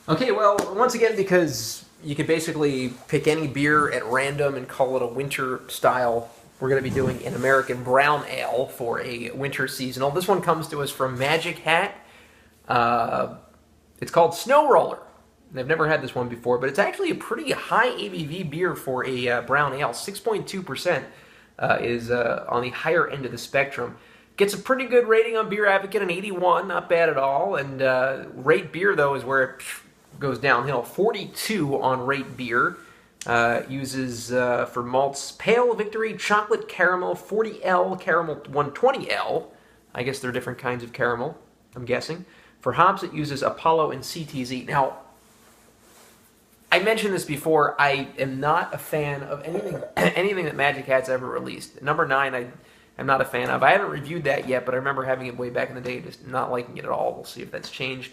Okay, well, once again, because you could basically pick any beer at random and call it a winter style, we're going to be doing an American brown ale for a winter seasonal. This one comes to us from Magic Hat. Uh, it's called Snow Roller. And I've never had this one before, but it's actually a pretty high ABV beer for a brown ale. 6.2% is on the higher end of the spectrum. Gets a pretty good rating on Beer Advocate, an 81, not bad at all. And Rate Beer, though, is where it goes downhill. 42 on Rate Beer. Uses for malts Pale Victory, Chocolate Caramel, 40L, Caramel 120L. I guess they're different kinds of caramel, I'm guessing. For hops, it uses Apollo and CTZ. Now, I mentioned this before. I am not a fan of anything that Magic Hat's ever released. Number 9, I'm not a fan of. I haven't reviewed that yet, but I remember having it way back in the day, just not liking it at all. We'll see if that's changed.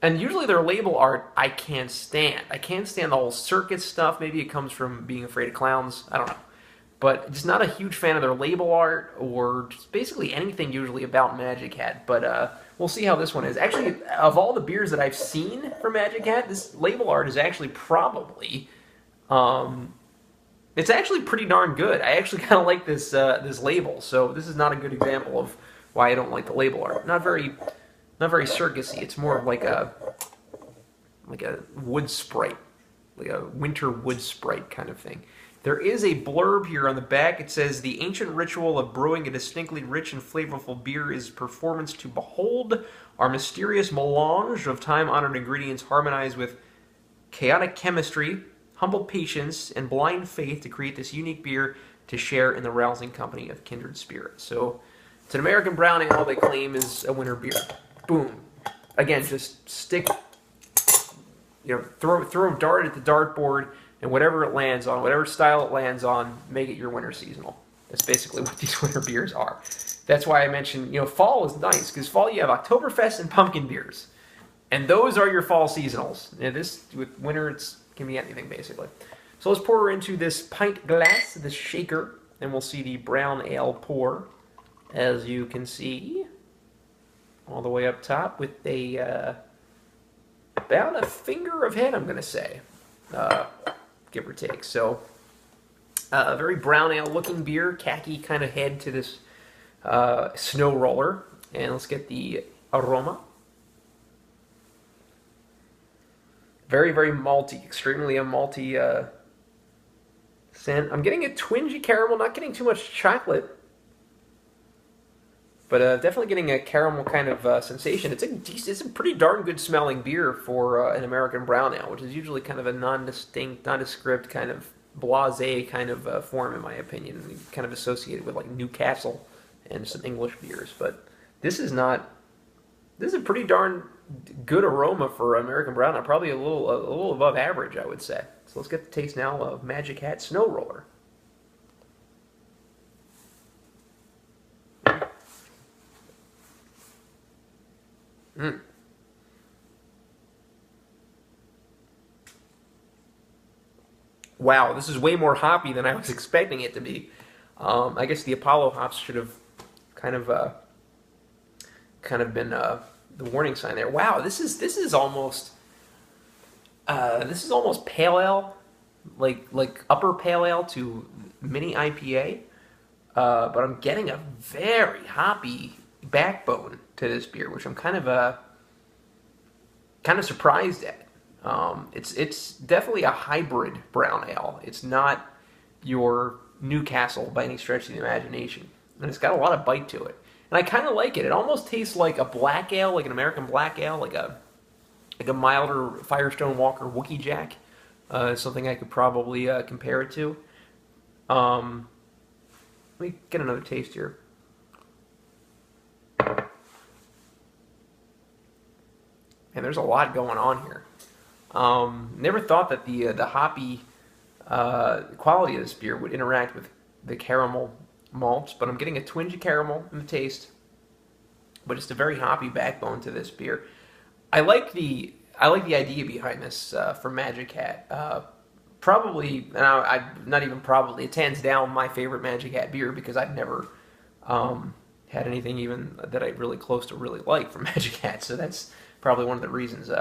And usually their label art I can't stand. I can't stand the whole circus stuff. Maybe it comes from being afraid of clowns. I don't know. But just not a huge fan of their label art or just basically anything usually about Magic Hat. But we'll see how this one is. Actually, of all the beers that I've seen from Magic Hat, this label art is actually probably... it's actually pretty darn good. I actually kind of like this label. So this is not a good example of why I don't like the label art. Not very circusy. It's more of like a wood sprite, like a winter wood sprite kind of thing. There is a blurb here on the back. It says, the ancient ritual of brewing a distinctly rich and flavorful beer is performance to behold. Our mysterious melange of time-honored ingredients harmonize with chaotic chemistry, humble patience, and blind faith to create this unique beer to share in the rousing company of kindred spirits. So it's an American brown ale they claim is a winter beer. Boom. Again, just stick, throw a dart at the dartboard, and whatever it lands on, whatever style it lands on, make it your winter seasonal. That's basically what these winter beers are. That's why I mentioned, fall is nice, because fall you have Oktoberfest and pumpkin beers. And those are your fall seasonals. With winter, it can be anything, basically. So let's pour into this pint glass, this shaker, and we'll see the brown ale pour, as you can see, all the way up top with a about a finger of head, I'm going to say, give or take. So a very brown ale looking beer, khaki kind of head to this snow roller. And let's get the aroma. Very, very malty, extremely a malty scent. I'm getting a twingy caramel, not getting too much chocolate, but definitely getting a caramel kind of sensation. It's a pretty darn good smelling beer for an American brown ale, which is usually kind of a non-distinct, nondescript kind of blasé kind of form, in my opinion, kind of associated with like Newcastle and some English beers. But this is not. This is a pretty darn good aroma for American brown ale, probably a little above average, I would say. So let's get the taste now of Magic Hat Snow Roller. Mm. Wow, this is way more hoppy than I was expecting it to be. I guess the Apollo hops should have kind of been the warning sign there. Wow, this is almost pale ale, like upper pale ale to mini IPA. But I'm getting a very hoppy backbone to this beer, which I'm kind of surprised at. It's definitely a hybrid brown ale. It's not your Newcastle by any stretch of the imagination, and it's got a lot of bite to it. And I kind of like it. It almost tastes like a black ale, like an American black ale, like a milder Firestone Walker Wookie Jack. Something I could probably compare it to. Let me get another taste here. And there's a lot going on here. Never thought that the hoppy quality of this beer would interact with the caramel malts, but I'm getting a twinge of caramel in the taste, but it's a very hoppy backbone to this beer. I like the idea behind this from Magic Hat. Probably, and not even probably, it's hands down my favorite Magic Hat beer because I've never had anything even that I really close to really like from Magic Hat. So that's probably one of the reasons.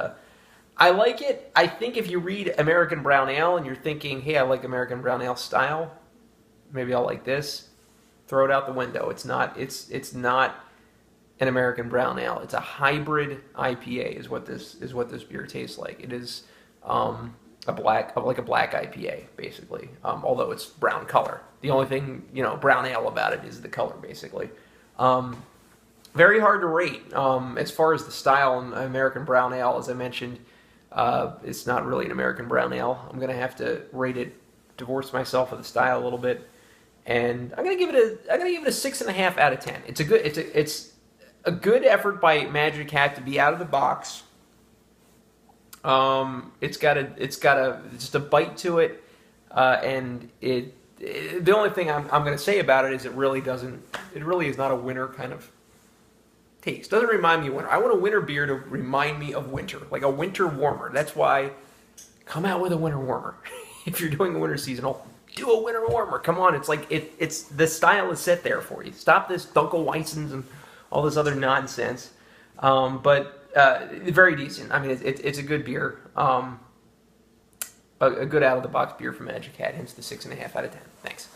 I like it. I think if you read American Brown Ale and you're thinking, hey, I like American Brown Ale style, maybe I'll like this. Throw it out the window. It's not an American Brown Ale. It's a hybrid IPA is what this beer tastes like. It is a black IPA basically. Although it's brown color. The only thing, brown ale about it is the color basically. Very hard to rate. As far as the style in American Brown Ale, as I mentioned, it's not really an American Brown Ale. I'm gonna have to rate it, divorce myself of the style a little bit, and I'm gonna give it a 6.5 out of 10. It's a good effort by Magic Hat to be out of the box. It's got just a bite to it, and the only thing I'm gonna say about it is it really is not a winter kind of taste. Doesn't remind me of winter. I want a winter beer to remind me of winter, like a winter warmer. That's why come out with a winter warmer. If you're doing a winter seasonal, do a winter warmer. Come on, it's like it's the style is set there for you. Stop this Dunkelweissens and all this other nonsense. But very decent. I mean, it's a good beer. A good out of the box beer from Magic Hat. Hence the 6.5 out of 10. Thanks.